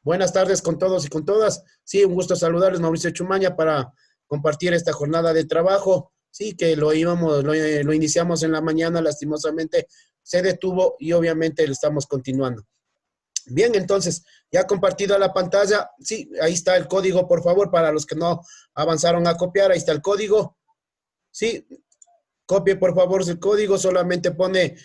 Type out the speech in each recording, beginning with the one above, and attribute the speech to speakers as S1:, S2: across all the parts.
S1: Buenas tardes con todos y con todas. Sí, un gusto saludarles, Mauricio Chumaña, para compartir esta jornada de trabajo. Sí, que lo iniciamos en la mañana, lastimosamente se detuvo y obviamente lo estamos continuando. Bien, entonces, ya compartida la pantalla. Sí, ahí está el código, por favor, para los que no avanzaron a copiar, ahí está el código. Sí, copie por favor el código, solamente pone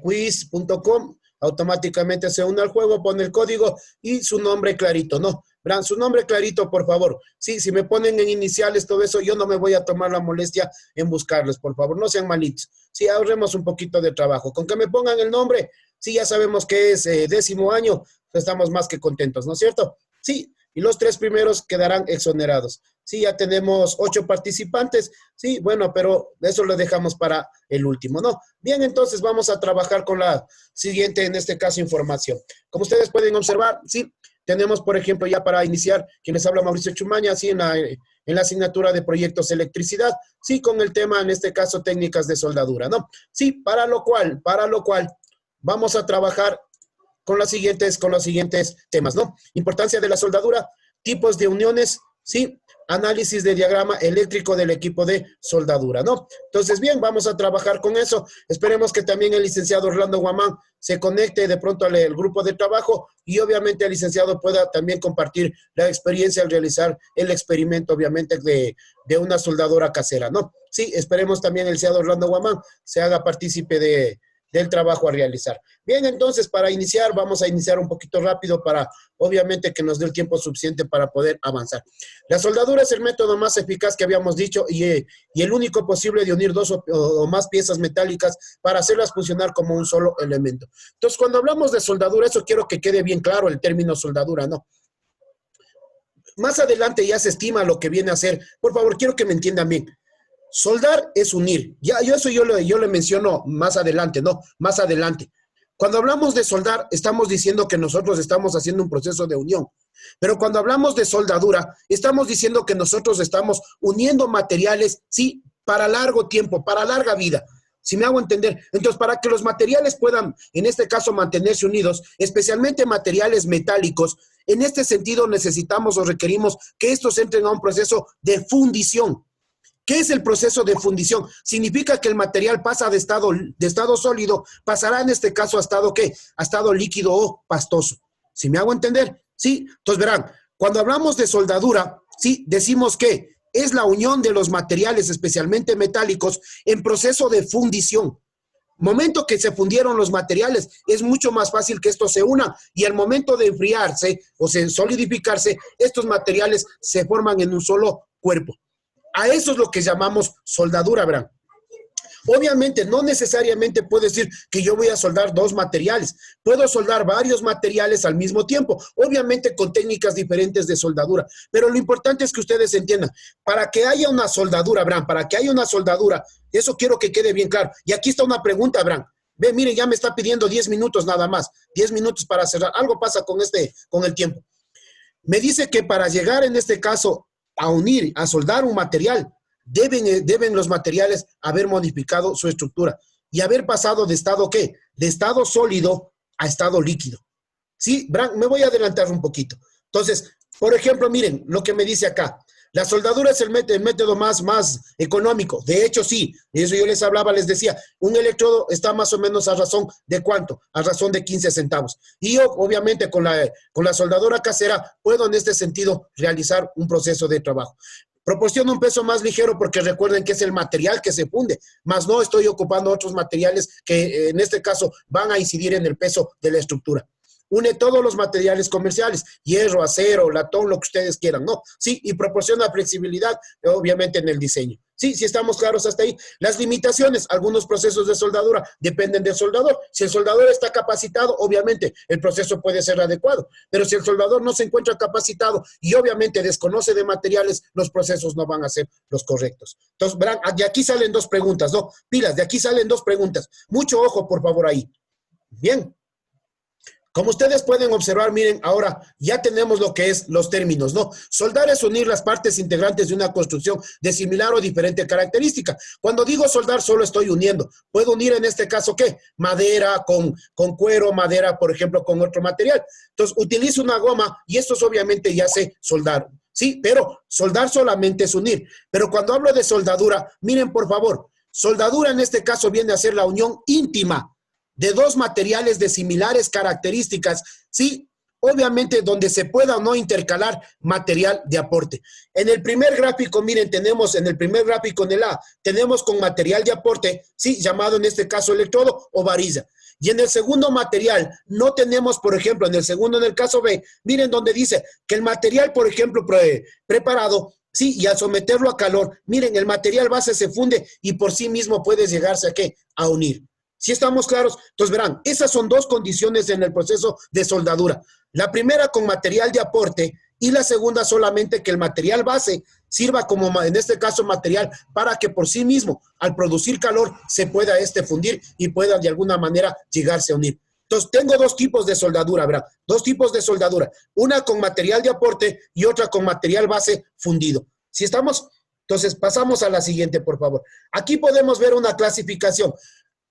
S1: quiz.com, automáticamente se une al juego, pone el código y su nombre clarito, ¿no? Verán, su nombre clarito, por favor. Sí, si me ponen en iniciales todo eso, yo no me voy a tomar la molestia en buscarles, por favor, no sean malitos. Sí, ahorremos un poquito de trabajo. Con que me pongan el nombre, sí, ya sabemos que es 10º año, estamos más que contentos, ¿no es cierto? Sí, y los 3 primeros quedarán exonerados. Sí, ya tenemos 8 participantes. Sí, bueno, pero eso lo dejamos para el último, ¿no? Bien, entonces vamos a trabajar con la siguiente, en este caso, información. Como ustedes pueden observar, sí, tenemos, por ejemplo, ya para iniciar, quien les habla Mauricio Chumaña, sí, en la asignatura de proyectos electricidad, sí, con el tema, en este caso, técnicas de soldadura, ¿no? Sí, para lo cual, vamos a trabajar con los siguientes temas, ¿no? Importancia de la soldadura, tipos de uniones, ¿sí? Análisis de diagrama eléctrico del equipo de soldadura, ¿no? Entonces, bien, vamos a trabajar con eso. Esperemos que también el licenciado Orlando Guamán se conecte de pronto al grupo de trabajo y obviamente el licenciado pueda también compartir la experiencia al realizar el experimento, obviamente, de una soldadora casera, ¿no? Sí, esperemos también el licenciado Orlando Guamán se haga partícipe del trabajo a realizar. Bien, entonces, para iniciar, vamos a iniciar un poquito rápido para, obviamente, que nos dé el tiempo suficiente para poder avanzar. La soldadura es el método más eficaz que habíamos dicho y el único posible de unir 2 o más piezas metálicas para hacerlas funcionar como un solo elemento. Entonces, cuando hablamos de soldadura, eso quiero que quede bien claro el término soldadura, ¿no? Más adelante ya se estima lo que viene a ser. Por favor, quiero que me entiendan bien. Soldar es unir. Yo le menciono más adelante, ¿no? Más adelante. Cuando hablamos de soldar, estamos diciendo que nosotros estamos haciendo un proceso de unión. Pero cuando hablamos de soldadura, estamos diciendo que nosotros estamos uniendo materiales, sí, para largo tiempo, para larga vida. ¿Si me hago entender? Entonces, para que los materiales puedan, en este caso, mantenerse unidos, especialmente materiales metálicos, en este sentido necesitamos o requerimos que estos entren a un proceso de fundición. ¿Qué es el proceso de fundición? Significa que el material pasa de estado sólido, pasará en este caso a estado ¿qué? A estado líquido o pastoso. ¿Sí me hago entender? Sí. Entonces verán, cuando hablamos de soldadura, sí, decimos que es la unión de los materiales, especialmente metálicos, en proceso de fundición. Momento que se fundieron los materiales, es mucho más fácil que estos se unan y al momento de enfriarse o solidificarse, estos materiales se forman en un solo cuerpo. A eso es lo que llamamos soldadura, verán. Obviamente, no necesariamente puedo decir que yo voy a soldar 2 materiales. Puedo soldar varios materiales al mismo tiempo, obviamente con técnicas diferentes de soldadura. Pero lo importante es que ustedes entiendan, para que haya una soldadura, Bran, para que haya una soldadura, eso quiero que quede bien claro. Y aquí está una pregunta, Bran. Ve, miren, ya me está pidiendo 10 minutos nada más. 10 minutos para cerrar. Algo pasa con el tiempo. Me dice que para llegar en este caso a unir, a soldar un material, deben los materiales haber modificado su estructura y haber pasado de estado, ¿qué? De estado sólido a estado líquido. Sí, Bran, me voy a adelantar un poquito. Entonces, por ejemplo, miren lo que me dice acá. La soldadura es el método más económico. De hecho, sí, eso yo les hablaba, les decía, un electrodo está más o menos a razón de ¿cuánto? A razón de 15 centavos. Y yo, obviamente, con la soldadura casera, puedo en este sentido realizar un proceso de trabajo. Proporciona un peso más ligero porque recuerden que es el material que se funde, más no estoy ocupando otros materiales que en este caso van a incidir en el peso de la estructura. Une todos los materiales comerciales, hierro, acero, latón, lo que ustedes quieran, ¿no? Sí, y proporciona flexibilidad, obviamente, en el diseño. Sí, sí estamos claros hasta ahí. Las limitaciones, algunos procesos de soldadura dependen del soldador. Si el soldador está capacitado, obviamente, el proceso puede ser adecuado. Pero si el soldador no se encuentra capacitado y obviamente desconoce de materiales, los procesos no van a ser los correctos. Entonces, verán, de aquí salen 2 preguntas, ¿no? Pilas, de aquí salen 2 preguntas. Mucho ojo, por favor, ahí. Bien. Como ustedes pueden observar, miren, ahora ya tenemos lo que es los términos, ¿no? Soldar es unir las partes integrantes de una construcción de similar o diferente característica. Cuando digo soldar, solo estoy uniendo. Puedo unir en este caso, ¿qué? Madera con cuero, madera, por ejemplo, con otro material. Entonces, utilizo una goma y esto es obviamente ya sé soldar. Sí, pero soldar solamente es unir. Pero cuando hablo de soldadura, miren, por favor, soldadura en este caso viene a ser la unión íntima de dos materiales de similares características, sí, obviamente donde se pueda o no intercalar material de aporte. En el primer gráfico, miren, tenemos en el primer gráfico en el A, tenemos con material de aporte, sí, llamado en este caso electrodo o varilla. Y en el segundo material, no tenemos, por ejemplo, en el segundo, en el caso B, miren donde dice que el material, por ejemplo, preparado, sí, y al someterlo a calor, miren, el material base se funde y por sí mismo puede llegarse a ¿qué? A unir. ¿Sí estamos claros? Entonces verán, esas son dos condiciones en el proceso de soldadura. La primera con material de aporte y la segunda solamente que el material base sirva como, en este caso, material para que por sí mismo, al producir calor, se pueda fundir y pueda de alguna manera llegarse a unir. Entonces, tengo dos tipos de soldadura, ¿verdad? Dos tipos de soldadura. Una con material de aporte y otra con material base fundido. ¿Sí estamos? Entonces, pasamos a la siguiente, por favor. Aquí podemos ver una clasificación.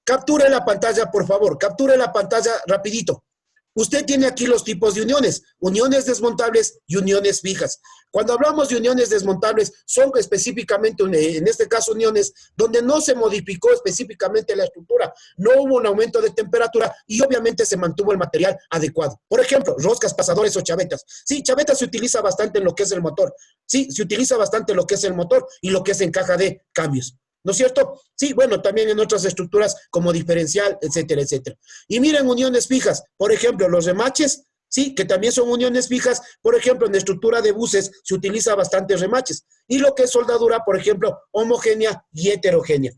S1: Capture la pantalla, por favor. Capture la pantalla rapidito. Usted tiene aquí los tipos de uniones. Uniones desmontables y uniones fijas. Cuando hablamos de uniones desmontables, son específicamente, en este caso, uniones donde no se modificó específicamente la estructura. No hubo un aumento de temperatura y obviamente se mantuvo el material adecuado. Por ejemplo, roscas, pasadores o chavetas. Sí, chavetas se utiliza bastante en lo que es el motor. Sí, se utiliza bastante en lo que es el motor y lo que es en caja de cambios. ¿No es cierto? Sí, bueno, también en otras estructuras como diferencial, etcétera, etcétera. Y miren, uniones fijas, por ejemplo, los remaches, sí, que también son uniones fijas, por ejemplo, en estructura de buses se utiliza bastante remaches. Y lo que es soldadura, por ejemplo, homogénea y heterogénea.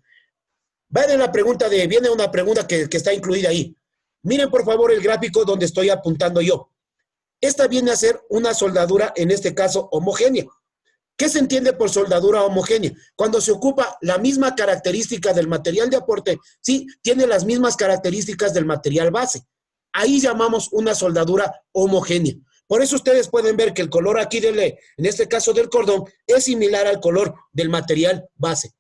S1: Viene una pregunta que está incluida ahí. Miren, por favor, el gráfico donde estoy apuntando yo. Esta viene a ser una soldadura, en este caso, homogénea. ¿Qué se entiende por soldadura homogénea? Cuando se ocupa la misma característica del material de aporte, sí, tiene las mismas características del material base. Ahí llamamos una soldadura homogénea. Por eso ustedes pueden ver que el color aquí en este caso del cordón, es similar al color del material base.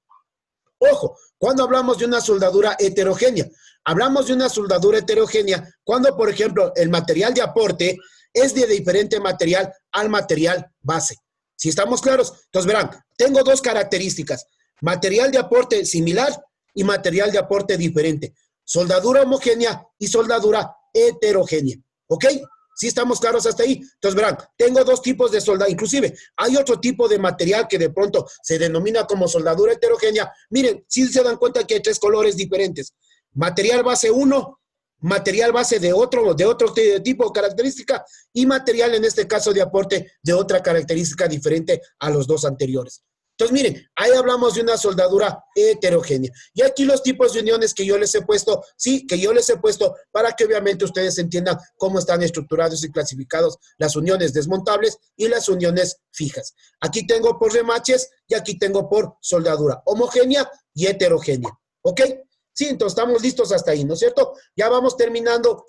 S1: Ojo, cuando hablamos de una soldadura heterogénea, hablamos de una soldadura heterogénea cuando, por ejemplo, el material de aporte es de diferente material al material base. ¿Sí estamos claros? Entonces verán, tengo dos características, material de aporte similar y material de aporte diferente. Soldadura homogénea y soldadura heterogénea. ¿Ok? ¿Sí estamos claros hasta ahí? Entonces verán, tengo dos tipos de soldadura, inclusive hay otro tipo de material que de pronto se denomina como soldadura heterogénea. Miren, si se dan cuenta que hay tres colores diferentes. Material base 1, material base de otro tipo de característica y material, en este caso de aporte, de otra característica diferente a los dos anteriores. Entonces, miren, ahí hablamos de una soldadura heterogénea. Y aquí los tipos de uniones que yo les he puesto, sí, que yo les he puesto para que obviamente ustedes entiendan cómo están estructurados y clasificados las uniones desmontables y las uniones fijas. Aquí tengo por remaches y aquí tengo por soldadura homogénea y heterogénea. ¿Ok? Sí, entonces estamos listos hasta ahí, ¿no es cierto? Ya vamos terminando.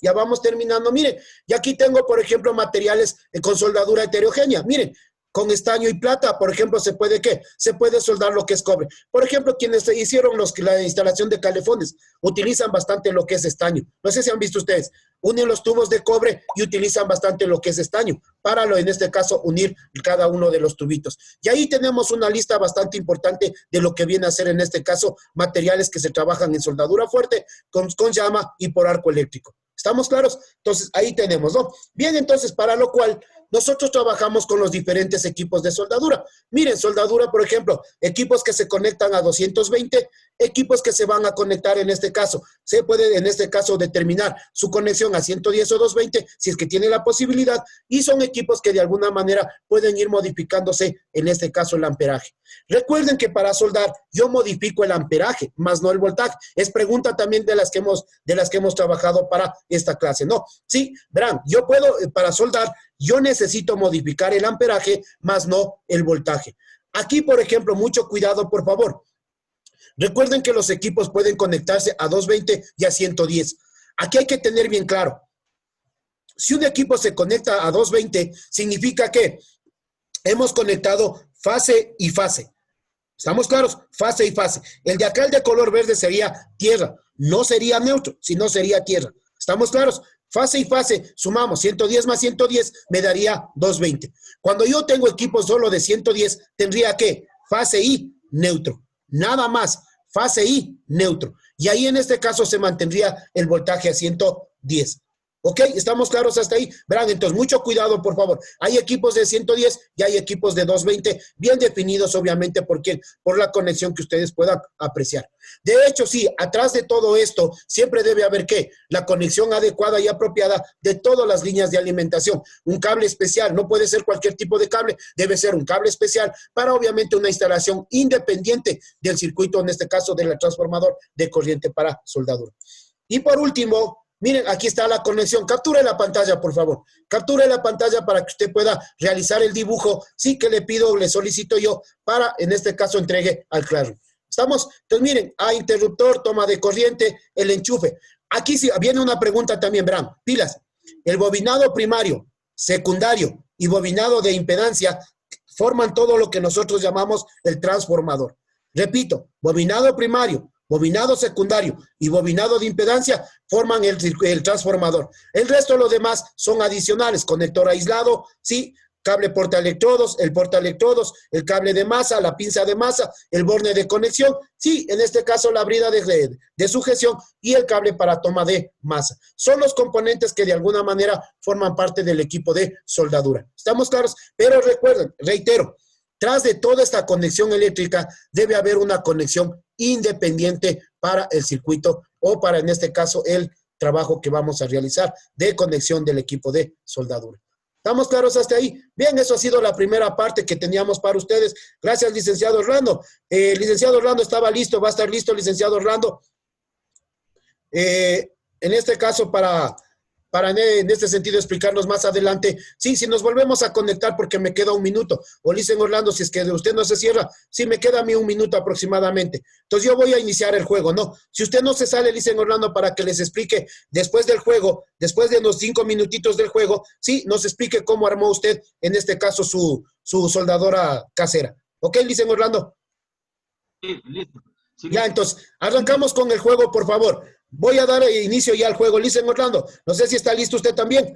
S1: Miren, y aquí tengo, por ejemplo, materiales con soldadura heterogénea. Miren, con estaño y plata, por ejemplo, ¿se puede qué? Se puede soldar lo que es cobre. Por ejemplo, quienes hicieron la instalación de calefones utilizan bastante lo que es estaño. No sé si han visto ustedes. Unen los tubos de cobre y utilizan bastante lo que es estaño para, en este caso, unir cada uno de los tubitos. Y ahí tenemos una lista bastante importante de lo que viene a ser, en este caso, materiales que se trabajan en soldadura fuerte, con llama y por arco eléctrico. ¿Estamos claros? Entonces, ahí tenemos, ¿no? Bien, entonces, para lo cual nosotros trabajamos con los diferentes equipos de soldadura. Miren, soldadura, por ejemplo, equipos que se conectan a 220, equipos que se van a conectar en este caso. Se puede, en este caso, determinar su conexión a 110 o 220, si es que tiene la posibilidad, y son equipos que de alguna manera pueden ir modificándose, en este caso, el amperaje. Recuerden que para soldar, yo modifico el amperaje, más no el voltaje. Es pregunta también de las que hemos trabajado para esta clase, ¿no? Sí, verán, yo puedo, para soldar, yo necesito modificar el amperaje, más no el voltaje. Aquí, por ejemplo, mucho cuidado, por favor. Recuerden que los equipos pueden conectarse a 220 y a 110. Aquí hay que tener bien claro. Si un equipo se conecta a 220, significa que hemos conectado fase y fase. ¿Estamos claros? Fase y fase. El de acá, el de color verde, sería tierra. No sería neutro, sino sería tierra. ¿Estamos claros? Fase y fase, sumamos 110 más 110, me daría 220. Cuando yo tengo equipos solo de 110, tendría que fase y neutro. Nada más, fase y neutro. Y ahí en este caso se mantendría el voltaje a 110. ¿Ok? ¿Estamos claros hasta ahí? Verán, entonces, mucho cuidado, por favor. Hay equipos de 110 y hay equipos de 220, bien definidos, obviamente, ¿por quién? Por la conexión que ustedes puedan apreciar. De hecho, sí, atrás de todo esto, siempre debe haber, ¿qué? La conexión adecuada y apropiada de todas las líneas de alimentación. Un cable especial, no puede ser cualquier tipo de cable, debe ser un cable especial para, obviamente, una instalación independiente del circuito, en este caso, del transformador de corriente para soldadura. Y por último, miren, aquí está la conexión. Capture la pantalla, por favor. Capture la pantalla para que usted pueda realizar el dibujo. Sí que le pido, le solicito yo para, en este caso, entregue al Classroom. ¿Estamos? Entonces, miren, hay interruptor, toma de corriente, el enchufe. Aquí sí viene una pregunta también, verán. Pilas. El bobinado primario, secundario y bobinado de impedancia forman todo lo que nosotros llamamos el transformador. Repito, bobinado primario, bobinado secundario y bobinado de impedancia forman el transformador. El resto de los demás son adicionales, conector aislado, sí, cable portaelectrodos, el portaelectrodos, el cable de masa, la pinza de masa, el borne de conexión, sí, en este caso la brida de sujeción y el cable para toma de masa. Son los componentes que de alguna manera forman parte del equipo de soldadura. ¿Estamos claros? Pero recuerden, reitero, tras de toda esta conexión eléctrica debe haber una conexión independiente para el circuito o para, en este caso, el trabajo que vamos a realizar de conexión del equipo de soldadura. ¿Estamos claros hasta ahí? Bien, eso ha sido la primera parte que teníamos para ustedes. Gracias, licenciado Orlando. Licenciado Orlando estaba listo, va a estar listo, licenciado Orlando. En este caso, para en este sentido explicarnos más adelante. Sí, si nos volvemos a conectar porque me queda un minuto. O Licen Orlando, si es que usted no se cierra, sí me queda a mí un minuto aproximadamente. Entonces yo voy a iniciar el juego, ¿no? Si usted no se sale, Licen Orlando, para que les explique después del juego, después de unos 5 minutitos del juego, sí, nos explique cómo armó usted, en este caso, su soldadora casera. ¿Ok, Licen Orlando?
S2: Sí, listo. Sí,
S1: ya, entonces, arrancamos con el juego, por favor. Voy a dar inicio ya al juego. Licen Orlando, no sé si está listo usted también.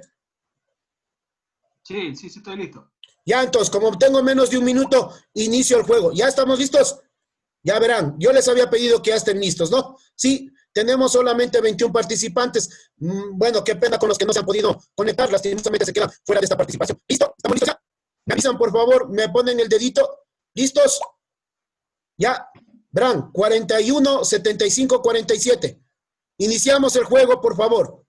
S2: Sí, estoy listo.
S1: Ya, entonces, como tengo menos de un minuto, inicio el juego. ¿Ya estamos listos? Ya verán, yo les había pedido que ya estén listos, ¿no? Sí, tenemos solamente 21 participantes. Bueno, qué pena con los que no se han podido conectar. Lastimosamente se quedan fuera de esta participación. ¿Listo? ¿Estamos listos ya? Me avisan, por favor, me ponen el dedito. ¿Listos? Ya. Verán, 41, 75, 47. Iniciamos el juego, por favor.